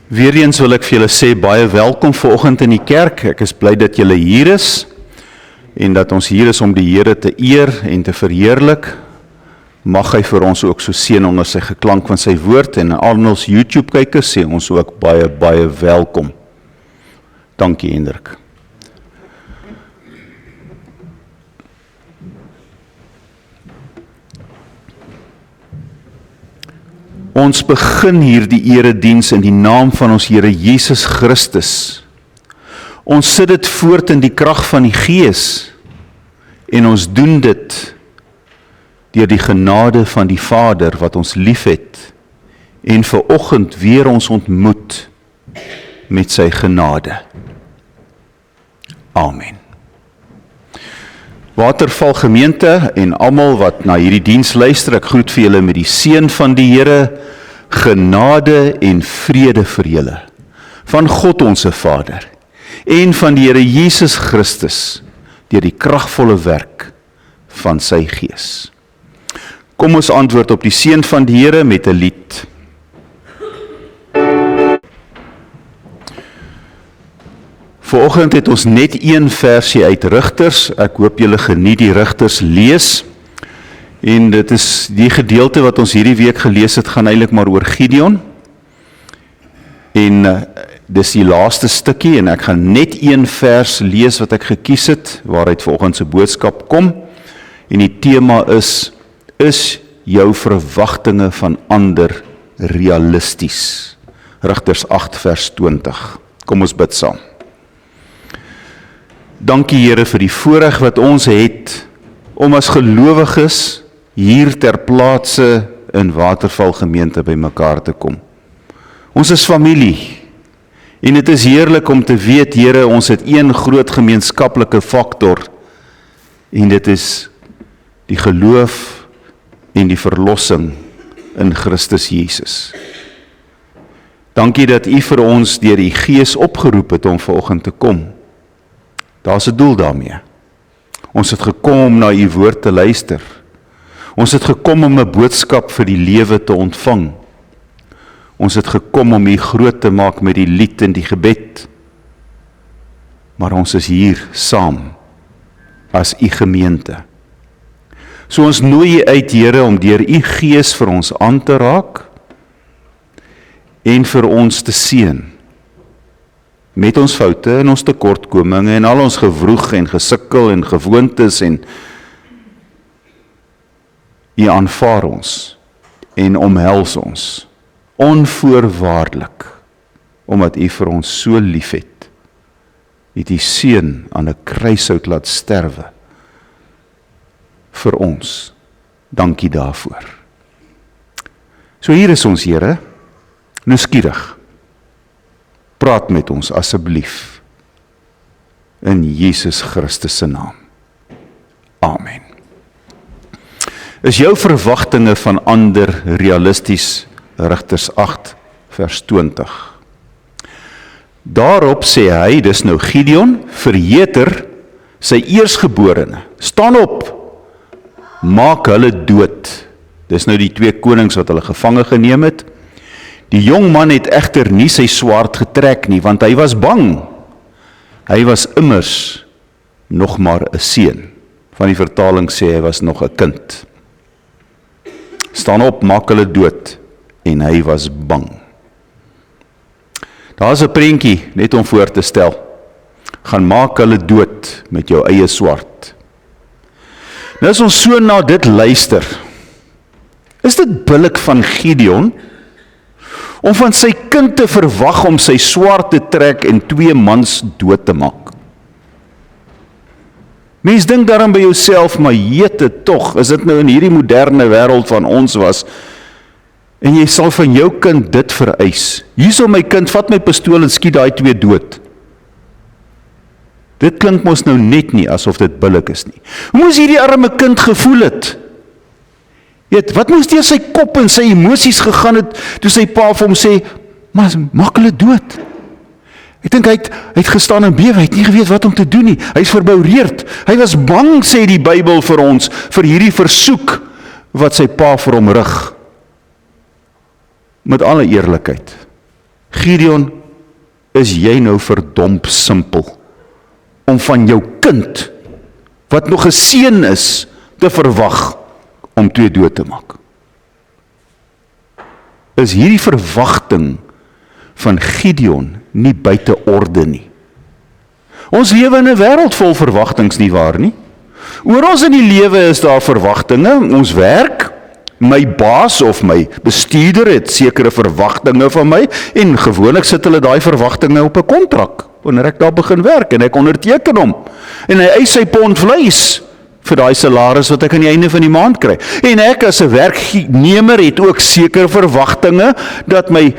Weereens wil ek vir julle sê, baie welkom vanoggend in die kerk. Ek is bly dat julle hier is, en dat ons hier is om die Here te eer en te verheerlik. Mag hy vir ons ook so seën onder sy geklank van sy woord, en al ons YouTube-kykers sê ons ook baie, baie welkom. Dankie, Hendrik. Ons begin hier die erediens in die naam van ons Here Jesus Christus. Ons sit dit voort in die krag van die Gees, en ons doen dit deur die genade van die Vader wat ons liefhet, en vanoggend weer ons ontmoet met sy genade. Amen. Waterval gemeente en almal wat na hierdie diens luister, ek groet vir julle met die seën van die Here, genade en vrede vir julle, van God onse Vader, en van die Here Jesus Christus, deur die kragvolle werk van sy Gees. Kom ons antwoord op die seën van die Here met 'n lied. Vanoggend het ons net een versie uit Rigters. Ek hoop julle geniet die Rigters lees. En dit is die gedeelte wat ons hierdie week gelees het, gaan eintlik maar oor Gideon. En dis die laaste stukkie, en ek gaan net een vers lees wat ek gekies het, waaruit vanoggend se boodskap kom. En die tema is jou verwagtinge van ander realisties? Rigters 8 vers 20. Kom ons bid saam. Dankie Here vir die voorreg wat ons het om as gelowiges hier ter plaatse in Waterval gemeente by mekaar te kom. Ons is familie, en dit is heerlik om te weet, Here, ons het een groot gemeenskaplike faktor, en dit is die geloof en die verlossing in Christus Jesus. Dankie dat U vir ons deur die Gees opgeroep het om vanoggend te kom. Daar's 'n doel daarmee. Ons het gekom om na U woord te luister. Ons het gekom om 'n boodskap vir die lewe te ontvang. Ons het gekom om U groot te maak met die lied en die gebed. Maar ons is hier saam as U gemeente. So ons nooi U uit, Here, om deur U Gees vir ons aan te raak en vir ons te seën met ons foute en ons tekortkominge en al ons gewroeg en gesukkel en gewoontes, en U aanvaar ons en omhels ons onvoorwaardelik, omdat U vir ons so lief het. U het U seun aan 'n kruishout laat sterwe vir ons. Dankie daarvoor. So hier is ons, Here, nuuskierig. Praat met ons asseblief, in Jesus Christus se naam. Amen. Is jou verwagtinge van ander realisties? Rigters 8 vers 20. Daarop sê hy, dis nou Gideon, verheter sy eersgeborene, staan op, maak hulle dood. Dis nou die 2 konings wat hulle gevange geneem het. Die jong man het egter nie sy swaard getrek nie, want hy was bang. Hy was immers nog maar 'n seun. Van die vertaling sê hy was nog 'n kind. Staan op, maak hulle dood, en hy was bang. Daar's 'n prentjie, net om voor te stel. Gaan maak hulle dood met jou eie swaard. Nou as ons so na dit luister, is dit billik van Gideon om van sy kind te verwag om sy swaard te trek en 2 mans dood te maak. Mens dink daarom by jouself, maar jete tog, is dit nou in hierdie moderne wêreld van ons was, en jy sal van jou kind dit vereis. Hierso my kind, vat my pistool en skiet daai 2 dood. Dit klink mos nou net nie asof dit billik is nie. Hoe moes hierdie arme kind gevoel het? Wat moes deur sy kop en sy emosies gegaan het, toe sy pa vir hom sê, maar maak hulle dood. Ek dink hy het gestaan en bewe, hy het nie geweet wat om te doen nie. Hy is verboureerd. Hy was bang, sê die Bybel vir ons, vir hierdie versoek wat sy pa vir hom rig. Met alle eerlikheid, Gideon, is jy nou verdomp simpel om van jou kind, wat nog 'n seun is, te verwag om 2 dood te maak? Is hierdie verwagting van Gideon nie buite orde nie? Ons lewe in 'n wêreld vol verwagtings, nie waar nie? Oor ons in die lewe is daar verwagtinge, ons werk, my baas of my bestuurder het sekere verwagtinge van my, en gewoonlik sit hulle daai verwagtinge op 'n kontrak, wanneer ek daar begin werk, en ek onderteken hom, en hy eis sy pond vleis, vir daai salaris wat ek aan die einde van die maand kry. En ek as 'n werknemer het ook sekere verwagtinge, dat my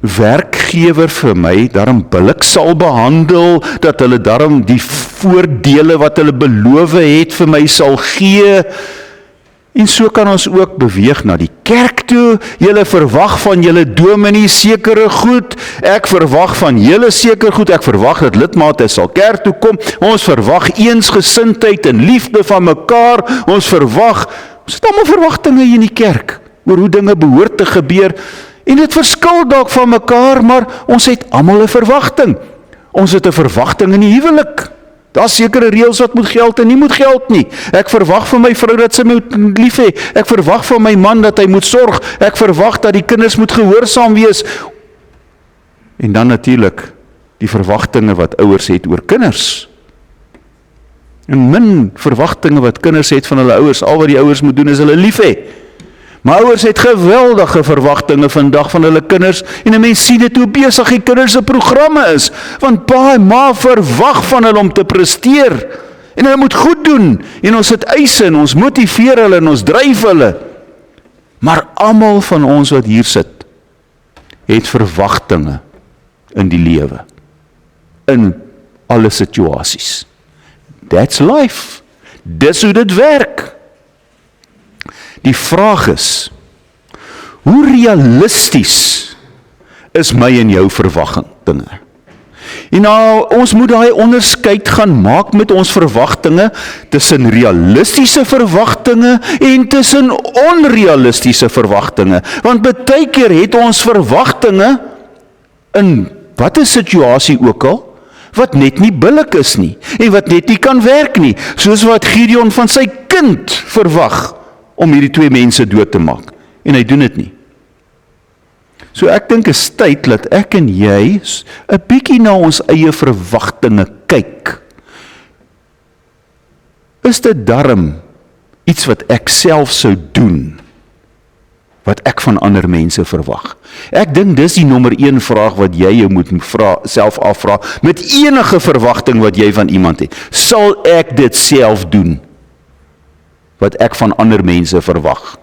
werkgewer vir my daarom billik sal behandel, dat hulle daarom die voordele wat hulle beloof het vir my sal gee. En so kan ons ook beweeg na die kerk toe. Julle verwag van julle dominee sekere goed, ek verwag van julle seker goed, ek verwag dat lidmate sal kerk toe kom, ons verwag eensgesindheid en liefde van mekaar, ons het almal verwagtinge hier in die kerk, oor hoe dinge behoort te gebeur, en dit verskil dalk van mekaar, maar ons het almal 'n verwagting. Ons het 'n verwagting in die huwelik. Daar is sekere reëls wat moet geld en nie moet geld nie. Ek verwag van my vrou dat sy moet lief hê. Ek verwag van my man dat hy moet sorg. Ek verwag dat die kinders moet gehoorsaam wees. En dan natuurlik die verwagtinge wat ouers het oor kinders. En min verwagtinge wat kinders het van hulle ouers. Al wat die ouers moet doen is hulle lief hê. Maar ouers het geweldige verwagtinge vandag van hulle kinders, en 'n mens sien dit hoe besig die kinders se programme is, want pa en ma verwag van hulle om te presteer, en hulle moet goed doen, en ons het eise, en ons motiveer hulle, en ons dryf hulle. Maar almal van ons wat hier sit, het verwagtinge in die lewe, in alle situasies. That's life. Dis hoe dit werk. Die vraag is, hoe realisties is my en jou verwagtinge? En nou, ons moet daai onderskeid gaan maak met ons verwagtinge tussen realistiese verwagtinge en tussen onrealistiese verwagtinge. Want baie keer het ons verwagtinge in watter situasie ook al, wat net nie billik is nie, en wat net nie kan werk nie, soos wat Gideon van sy kind verwag, om hierdie 2 mense dood te maak, en hy doen dit nie. So ek dink is tyd dat ek en jy 'n bietjie na ons eie verwagtinge kyk. Is dit darm iets wat ek self sou doen, wat ek van ander mense verwag? Ek dink dis die nommer 1 vraag wat jy jou moet self afvra, met enige verwagting wat jy van iemand het. Sal ek dit self doen, wat ek van ander mense verwag?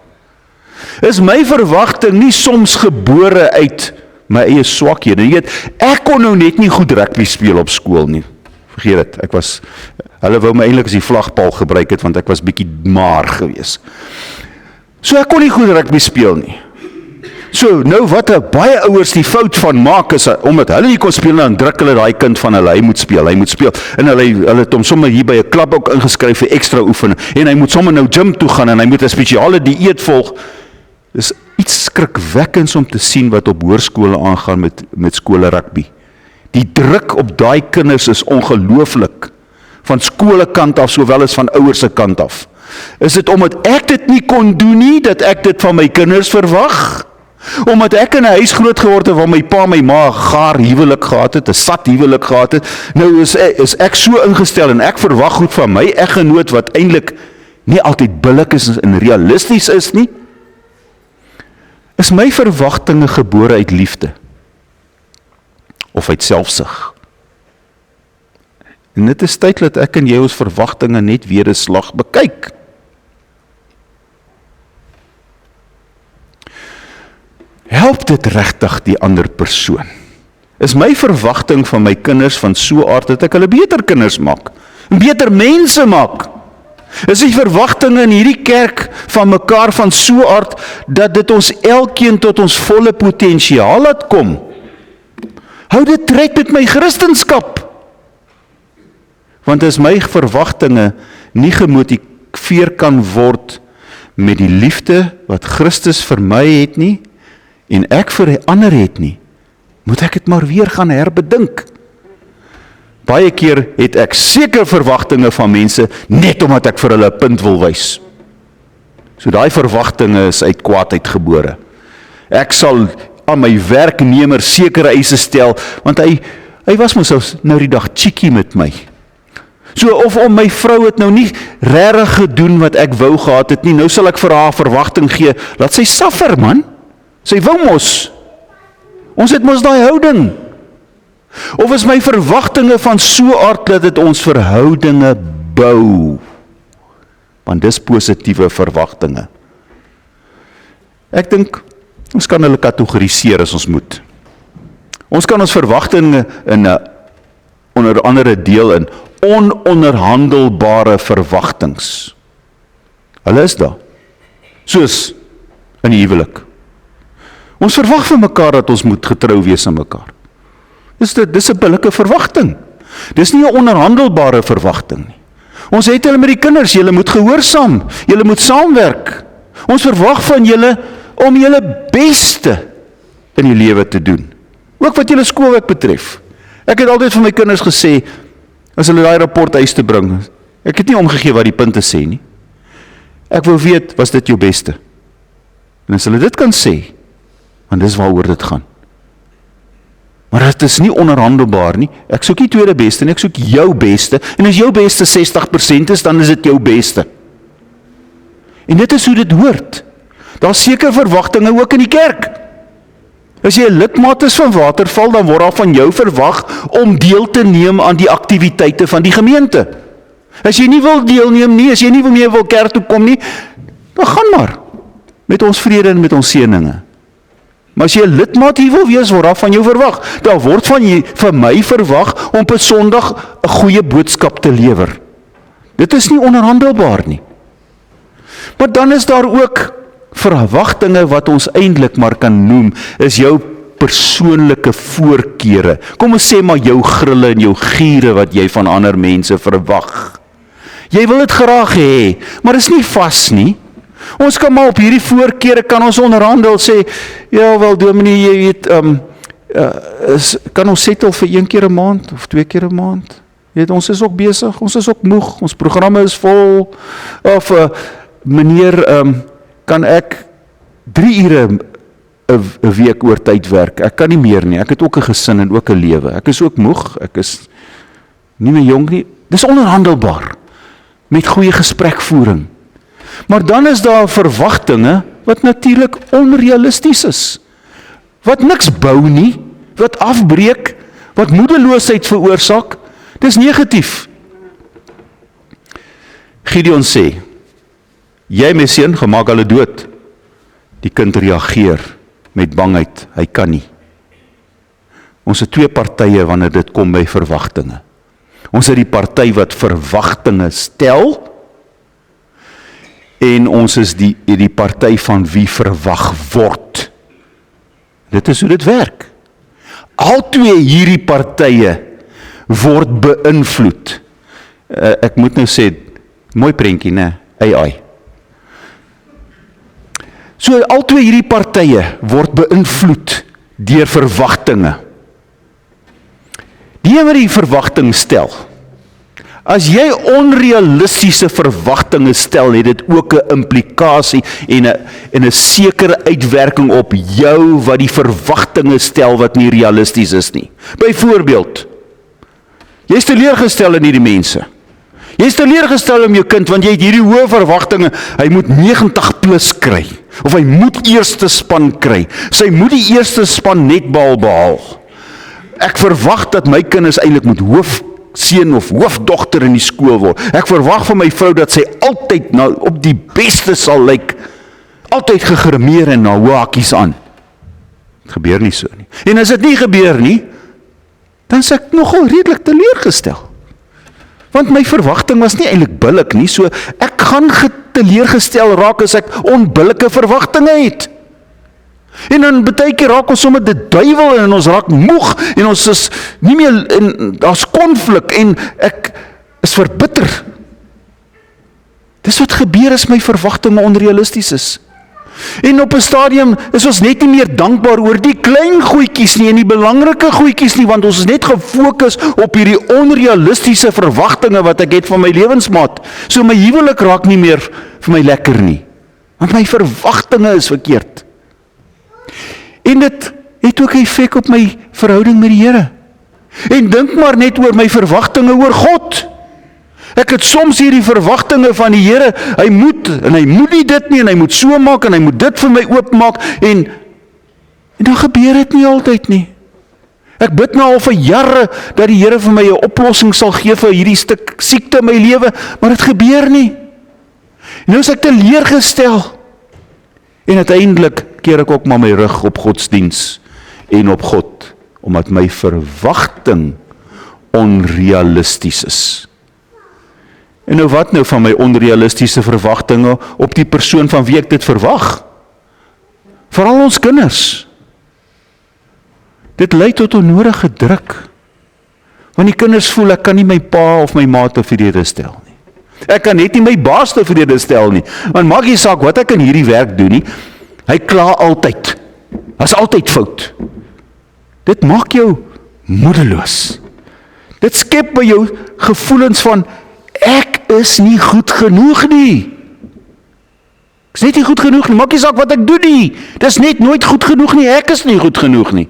Is my verwagting nie soms gebore uit my eie swakhede? Jy weet, ek kon nou net nie goed rugby speel op skool nie. Vergeet dit, hulle wou my eintlik as die vlagpaal gebruik het, want ek was bietjie maar gewees. So ek kon nie goed rugby speel nie. So, nou wat baie ouers die fout van maak is, omdat hulle nie kon speel, dan druk hulle daai kind van hulle, hy moet speel, en hulle het hom sommer hier by 'n klub ook ingeskryf vir ekstra oefening, en hy moet sommer nou gym toe gaan, en hy moet 'n spesiale dieet volg. Dis iets skrikwekkends om te sien wat op hoërskole aangaan met skole rugby. Die druk op daai kinders is ongelooflik, van skolekant af, sowel as van ouers se kant af. Is dit omdat ek dit nie kon doen nie, dat ek dit van my kinders verwag? Omdat ek in 'n huis groot geword het, waar my pa en my ma 'n gaar huwelik gehad het, 'n sat huwelik gehad het, nou is ek so ingestel, en ek verwag goed van my eggenoot, wat eintlik nie altyd billik is en realisties is nie? Is my verwagtinge gebore uit liefde? Of uit selfsug? En dit is tyd dat ek en jy ons verwagtinge net weer 'n slag bekyk. Help dit regtig die ander persoon? Is my verwagting van my kinders van so aard dat ek hulle beter kinders maak, beter mense maak? Is die verwagtinge in hierdie kerk van mekaar van so aard dat dit ons elkeen tot ons volle potensiaal laat kom? Hou dit tred met my Christenskap? Want as my verwagtinge nie gemotiveer kan word met die liefde wat Christus vir my het nie, en ek vir die ander het nie, moet ek dit maar weer gaan herbedink. Baie keer het ek seker verwagtinge van mense, net omdat ek vir hulle 'n punt wil wys. So daai verwagtinge is uit kwaadheid gebore. Ek sal aan my werknemer sekere eise stel, want hy was mos nou die dag cheeky met my. So of om my vrou het nou nie regtig gedoen wat ek wou gehad het nie, nou sal ek vir haar verwagting gee, laat sy suffer man, sy wou mos. Ons het mos daai houding. Of is my verwagtinge van so aard dat dit ons verhoudinge bou? Want dis positiewe verwagtinge. Ek dink, ons kan hulle kategoriseer as ons moet. Ons kan ons verwagtinge onder andere deel in ononderhandelbare verwagtings. Hulle is daar. Soos in die huwelik. Ons verwag van mekaar dat ons moet getrou wees aan mekaar. Dis 'n billike verwagting. Dis nie 'n ononderhandelbare verwagting nie. Ons het hulle met die kinders, julle moet gehoorsaam, julle moet saamwerk. Ons verwag van julle om julle beste in die lewe te doen. Ook wat julle skoolwerk betref. Ek het altyd vir my kinders gesê, as hulle daai rapport huis te bring, ek het nie omgegee wat die punte sê nie. Ek wil weet, was dit jou beste? En as hulle dit kan sê, want dis waaroor dit gaan. Maar dit is nie ononderhandelbaar nie. Ek soek nie tweede beste nie, ek soek jou beste. En as jou beste 60% is, dan is dit jou beste. En dit is hoe dit hoort. Daar is seker verwagtinge ook in die kerk. As jy 'n lidmaat is van Waterval, dan word daar van jou verwag om deel te neem aan die aktiwiteite van die gemeente. As jy nie wil deelneem nie, as jy nie meer wil kerk toe kom nie, dan gaan maar met ons vrede en met ons seëninge. Maar as jy 'n lidmaat hier wil wees, word daar van jou verwag. Daar word van my verwag om op Sondag 'n goeie boodskap te lewer. Dit is nie ononderhandelbaar nie. Maar dan is daar ook verwagtinge wat ons eintlik maar kan noem, is jou persoonlike voorkeure. Kom ons sê maar jou grille en jou giere wat jy van ander mense verwag. Jy wil dit graag hê, maar is nie vas nie. Ons kan maar op hierdie voorkeure kan ons onderhandel sê, ja wel dominee, jy weet, kan ons settle vir 1 keer 'n maand of 2 keer 'n maand? Jy weet, ons is ook besig, ons is ook moeg, ons programme is vol. Of meneer, kan ek 3 ure 'n week oor tyd werk? Ek kan nie meer nie, ek het ook 'n gesin en ook 'n lewe. Ek is ook moeg, ek is nie meer jong nie. Dis ononderhandelbaar, met goeie gesprekvoering. Maar dan is daar verwagtinge wat natuurlik onrealisties is. Wat niks bou nie, wat afbreek, wat moedeloosheid veroorsaak. Dis negatief. Gideon sê, jy my seun, gemaak hulle dood. Die kind reageer met bangheid, hy kan nie. Ons het 2 partye wanneer dit kom by verwagtinge. Ons het die party wat verwagtinge stel, en ons is die party van wie verwag word. Dit is hoe dit werk. Al 2 hierdie partye word beïnvloed. Ek moet nou sê, mooi prentjie, né? AI. So al 2 hierdie partye word beïnvloed deur verwagtinge. Die wat die verwagting stel. As jy onrealistiese verwagtinge stel, het dit ook 'n implikasie en 'n sekere uitwerking op jou wat die verwagtinge stel wat nie realisties is nie. Byvoorbeeld, jy is teleurgestel in hierdie mense. Jy is teleurgestel om jou kind, want jy het hierdie hoë verwagtinge, hy moet 90 plus kry, of hy moet eerste span kry, sy moet die eerste span netbal behaal. Ek verwag dat my kinders eintlik moet hoofseun of hoofdogter in die skool word. Ek verwag van my vrou dat sy altyd op die beste sal lyk, altyd gegrimeer en na hoë hakkies aan. Het gebeur nie so nie. En as dit nie gebeur nie, dan is ek nogal redelik teleurgestel. Want my verwagting was nie eintlik billik nie, so ek gaan teleurgestel raak as ek onbillike verwagtinge het. En dan baie keer raak ons sommer die duiwel en ons raak moeg en ons is nie meer, en daar's konflik en ek is verbitter. Dis wat gebeur as my verwagtinge onrealisties is. En op 'n stadium is ons net nie meer dankbaar oor die klein goedjies nie en die belangrike goedjies nie, want ons is net gefokus op hierdie onrealistiese verwagtinge wat ek het van my lewensmaat. So my huwelik raak nie meer vir my lekker nie, want my verwagtinge is verkeerd. En dit het ook 'n effek op my verhouding met die Here. En dink maar net oor my verwagtinge oor God. Ek het soms hierdie verwagtinge van die Here, hy moet nie dit nie, en hy moet so maak, en hy moet dit vir my oopmaak, en dan gebeur dit nie altyd nie. Ek bid nou al vir jare, dat die Here vir my 'n oplossing sal gee vir hierdie stuk siekte in my lewe, maar dit gebeur nie. En nou is ek teleurgestel, en uiteindelik keer ek ook maar my rug op godsdiens, en op God, omdat my verwagting onrealisties is. En nou wat nou van my onrealistiese verwagtinge op die persoon van wie ek dit verwag? Veral ons kinders. Dit lei tot onnodige druk. Want die kinders voel ek kan nie my pa of my ma tevrede stel nie. Ek kan net nie my baas tevrede stel nie. Want maak nie saak wat ek in hierdie werk doen nie, hy kla altyd. Dit is altyd fout. Dit maak jou moedeloos. Dit skep by jou gevoelens van ek is nie goed genoeg nie. Ek is net nie goed genoeg nie, maak nie saak wat ek doen nie. Dit is net nooit goed genoeg nie, ek is nie goed genoeg nie.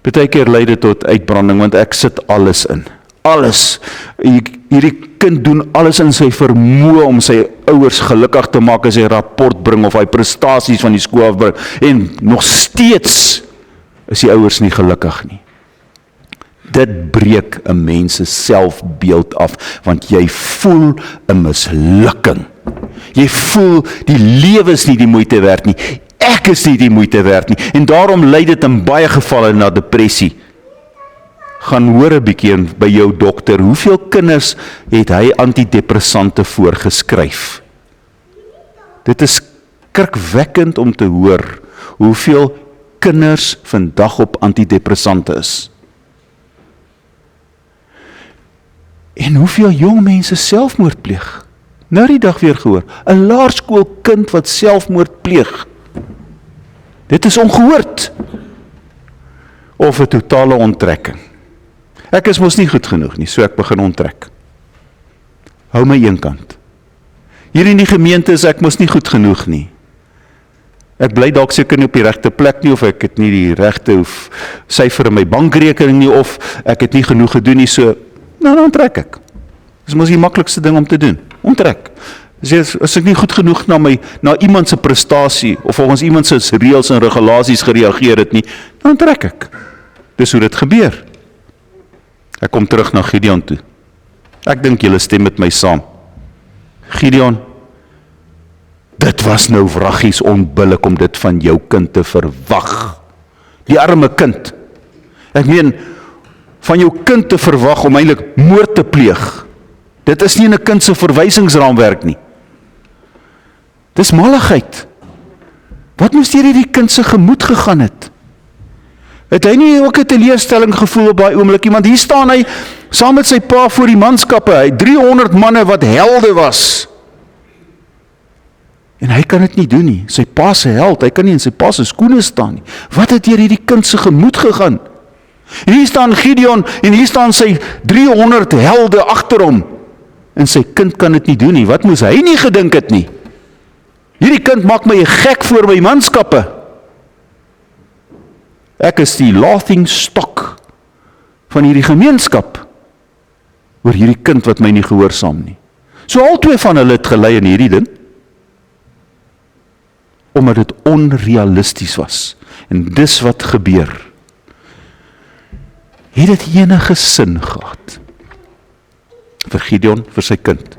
Partykeer lei dit tot uitbranding, want ek sit alles in. Alles. Hierdie kind doen alles in sy vermoë om sy ouers gelukkig te maak as hy rapport bring of hy prestasies van die skool afbring. En nog steeds is die ouers nie gelukkig nie. Dit breek 'n mens se selfbeeld af, want jy voel 'n mislukking. Jy voel die lewe is nie die moeite werd nie. Ek is nie die moeite werd nie. En daarom lei dit in baie gevalle na depressie. Gaan hoor 'n bietjie by jou dokter, hoeveel kinders het hy antidepressante voorgeskryf? Dit is skrikwekkend om te hoor hoeveel kinders vandag op antidepressante is. En hoeveel jong mense selfmoord pleeg. Nou die dag weer gehoor, 'n laerskoolkind wat selfmoord pleeg. Dit is ongehoord. Of 'n totale onttrekking. Ek is mos nie goed genoeg nie, so ek begin onttrek. Hou my een kant. Hier in die gemeente is ek mos nie goed genoeg nie. Ek bly dalk seker nie op die regte plek nie, of ek het nie die regte syfer in my bankrekening nie, of ek het nie genoeg gedoen nie, so nou dan onttrek ek. Dis mos die maklikste ding om te doen. Onttrek. As ek nie goed genoeg na iemand se prestasie of volgens iemand se reëls en regulasies gereageer het nie, dan onttrek ek. Dis hoe dit gebeur. Ek kom terug na Gideon toe. Ek dink julle stem met my saam. Gideon, dit was nou wraggies onbillik om dit van jou kind te verwag. Die arme kind. Ek meen, van jou kind te verwag om eintlik moord te pleeg. Dit is nie 'n kind se verwysingsraamwerk nie. Dis malligheid. Wat moes deur hierdie kind se gemoed gegaan het? Het hy nie ook 'n teleurstelling gevoel op daai oomblik nie? Want hier staan hy saam met sy pa voor die manskappe, hy 300 manne wat helde was. En hy kan dit nie doen nie. Sy pa se held, hy kan nie in sy pa se skoene staan nie. Wat het deur hierdie kind se gemoed gegaan? En hier staan Gideon en hier staan sy 300 helde agter hom. En sy kind kan dit nie doen nie. Wat moes hy nie gedink het nie? Hierdie kind maak my 'n gek voor my manskappe. Ek is die laughing stock van hierdie gemeenskap oor hierdie kind wat my nie gehoorsaam nie. So al twee van hulle het gelei in hierdie ding, omdat dit onrealisties was. En dis wat gebeur. Het dit enige sin gehad? Vir Gideon, vir sy kind.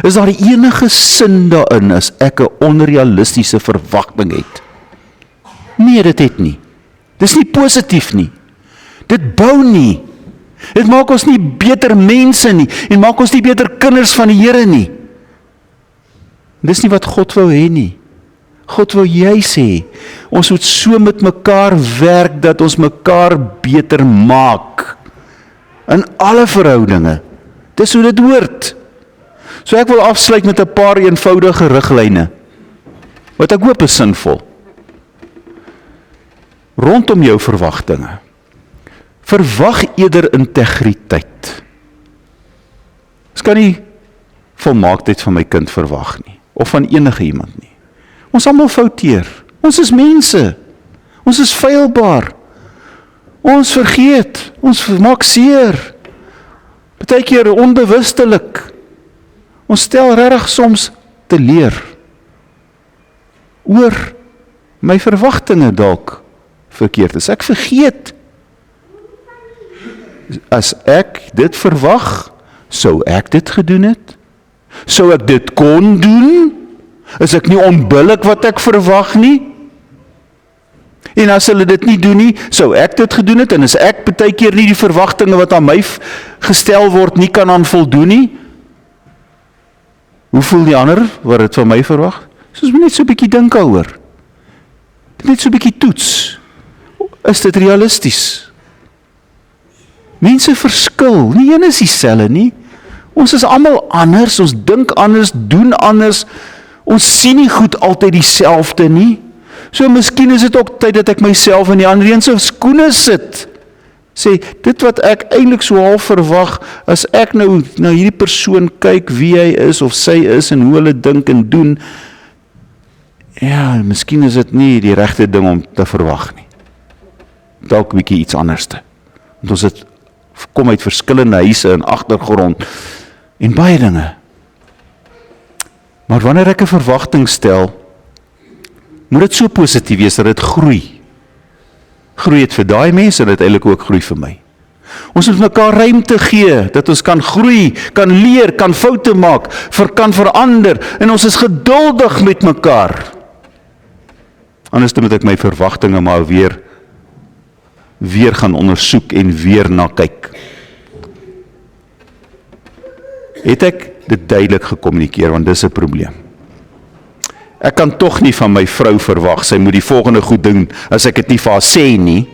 Is daar enige sin daarin as ek 'n onrealistiese verwagting het? Nee, dit het nie. Dis nie positief nie. Dit bou nie. Dit maak ons nie beter mense nie, en maak ons nie beter kinders van die Here nie. Dis nie wat God wou hê nie. God wil juis sê, ons moet so met mekaar werk, dat ons mekaar beter maak. In alle verhoudinge. Dis hoe dit hoort. So ek wil afsluit met 'n paar eenvoudige riglyne. wat ek hoop is sinvol. Rondom jou verwagtinge. Verwag eerder integriteit. Ek kan nie volmaaktheid van my kind verwag nie, of van enige iemand nie. Ons almal fouteer. Ons is mense. Ons is feilbaar. Ons vergeet. Ons maak seer. Partykeer onbewustelik. Ons stel regtig soms teleur oor my verwagtinge dalk verkeerd is. Ek vergeet. As ek dit verwag, sou ek dit gedoen het? Sou ek dit kon doen? Is ek nie onbillik wat ek verwag nie? En as hulle dit nie doen nie, sou ek dit gedoen het, en as ek partykeer nie die verwagtinge wat aan my gestel word nie kan aan voldoen nie, hoe voel die ander wat dit van my verwag? Soos my net so 'n bietjie dink daaroor. Net so 'n bietjie toets. Is dit realisties? Mense verskil, nie een is dieselfde nie. Ons is almal anders, ons dink anders, doen anders. Ons sien nie goed altyd dieselfde nie. So miskien is dit ook tyd dat ek myself in die ander een se skoene sit. Sê, dit wat ek eintlik so half verwag, as ek nou na hierdie persoon kyk wie hy is of sy is en hoe hulle dink en doen, ja, miskien is dit nie die regte ding om te verwag nie. Dalk 'n bietjie iets anderste. Want ons het kom uit verskillende huise en agtergrond en baie dinge. Maar wanneer ek 'n verwagting stel, moet dit so positief wees dat dit groei. Groei het vir daai mense en dit eintlik ook groei vir my. Ons moet mekaar ruimte gee, dat ons kan groei, kan leer, kan foute maak, kan verander, en ons is geduldig met mekaar. Anders moet ek my verwagtinge maar weer gaan ondersoek en weer na kyk. Het ek dit duidelik gekommunikeer, want dis 'n probleem. Ek kan tog nie van my vrou verwag, sy moet die volgende goed doen, as ek dit nie vir haar sê nie.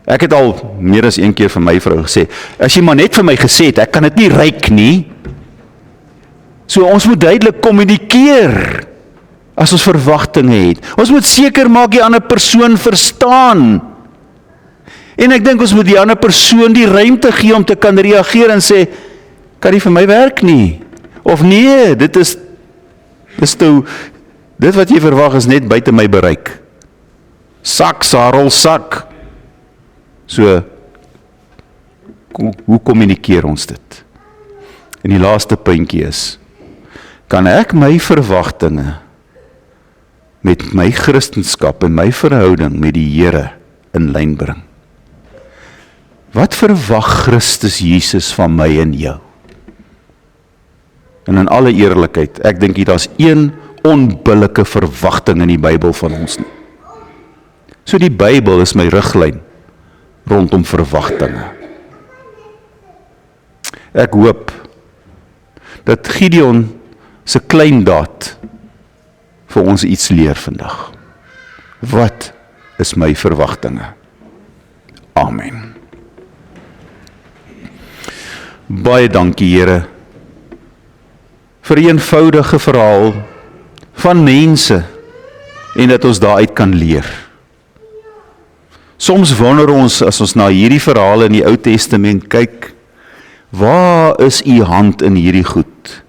Ek het al meer as een keer vir my vrou gesê, as jy maar net vir my gesê het, ek kan dit nie ryk nie. So ons moet duidelik kommunikeer, as ons verwagtinge het. Ons moet seker maak die ander persoon verstaan. En ek dink ons moet die ander persoon die ruimte gee om te kan reageer en sê, kan nie vir my werk nie. Of nee, dit wat jy verwag is net buite my bereik. Sak, Sarel, sak. So, hoe kommunikeer ons dit? En die laaste puntjie is, kan ek my verwagtinge met my Christenskap en my verhouding met die Here in lyn bring? Wat verwag Christus Jesus van my en jou? En in alle eerlikheid, ek dink daar's een onbillike verwagting in die Bybel van ons nie. So die Bybel is my riglyn rondom verwagtinge. Ek hoop dat Gideon se klein daad vir ons iets leer vandag. Wat is my verwagtinge? Amen. Baie dankie, Here, vir 'n eenvoudige verhaal van mense en dat ons daaruit kan leer. Soms wonder ons, as ons na hierdie verhale in die Ou Testament kyk, waar is u hand in hierdie goed?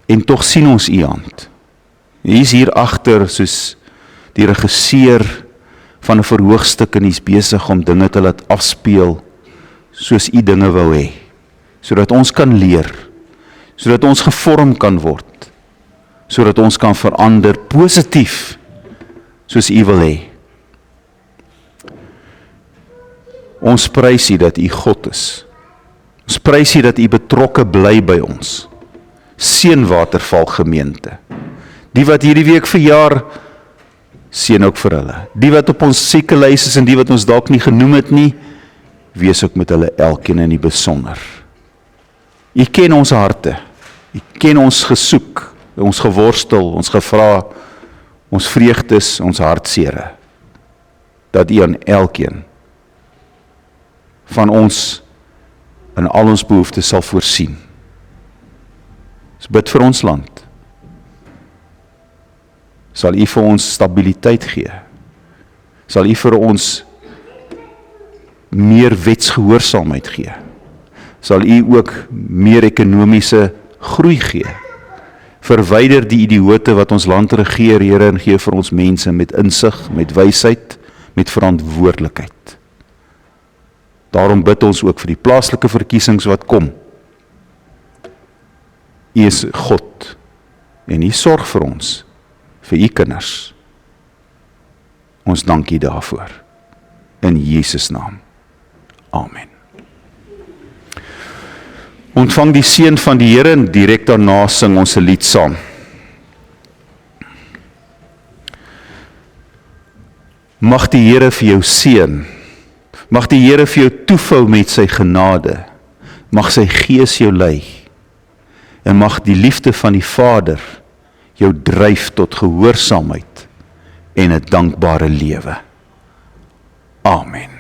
En tog sien ons u hand. Hy is hier agter soos die regisseur van 'n verhoogstuk en hy's besig om dinge te laat afspeel soos u dinge wou hê, sodat ons kan leer, sodat ons gevorm kan word, sodat ons kan verander positief soos u wil hê. Ons prys u dat u God is. Ons prys u dat u betrokke bly by ons. Seënwaterval gemeente. Die wat hierdie week verjaar, seën ook vir hulle. Die wat op ons siekelys is en die wat ons dalk nie genoem het nie, wees ook met hulle elkeen in die besonder. U ken ons harte. U ken ons gesoek, ons geworstel, ons gevra, ons vreugdes, ons hartsere. Dat u aan elkeen van ons in al ons behoeftes sal voorsien. Ons bid vir ons land. Sal U vir ons stabiliteit gee. Sal U vir ons meer wetsgehoorsaamheid gee. Sal U ook meer ekonomiese groei gee. Verwyder die idioote wat ons land regeer, Here, en gee vir ons mense met insig, met wysheid, met verantwoordelikheid. Daarom bid ons ook vir die plaaslike verkiesings wat kom. U is God, en U sorg vir ons, vir U kinders. Ons dank U daarvoor. In Jesus naam. Amen. Ontvang die seën van die Here en direk daarna sing ons 'n lied saam. Mag die Here vir jou seën. Mag die Here vir jou toevou met sy genade. Mag sy Gees jou lei. En mag die liefde van die Vader jou dryf tot gehoorsaamheid en 'n dankbare lewe. Amen.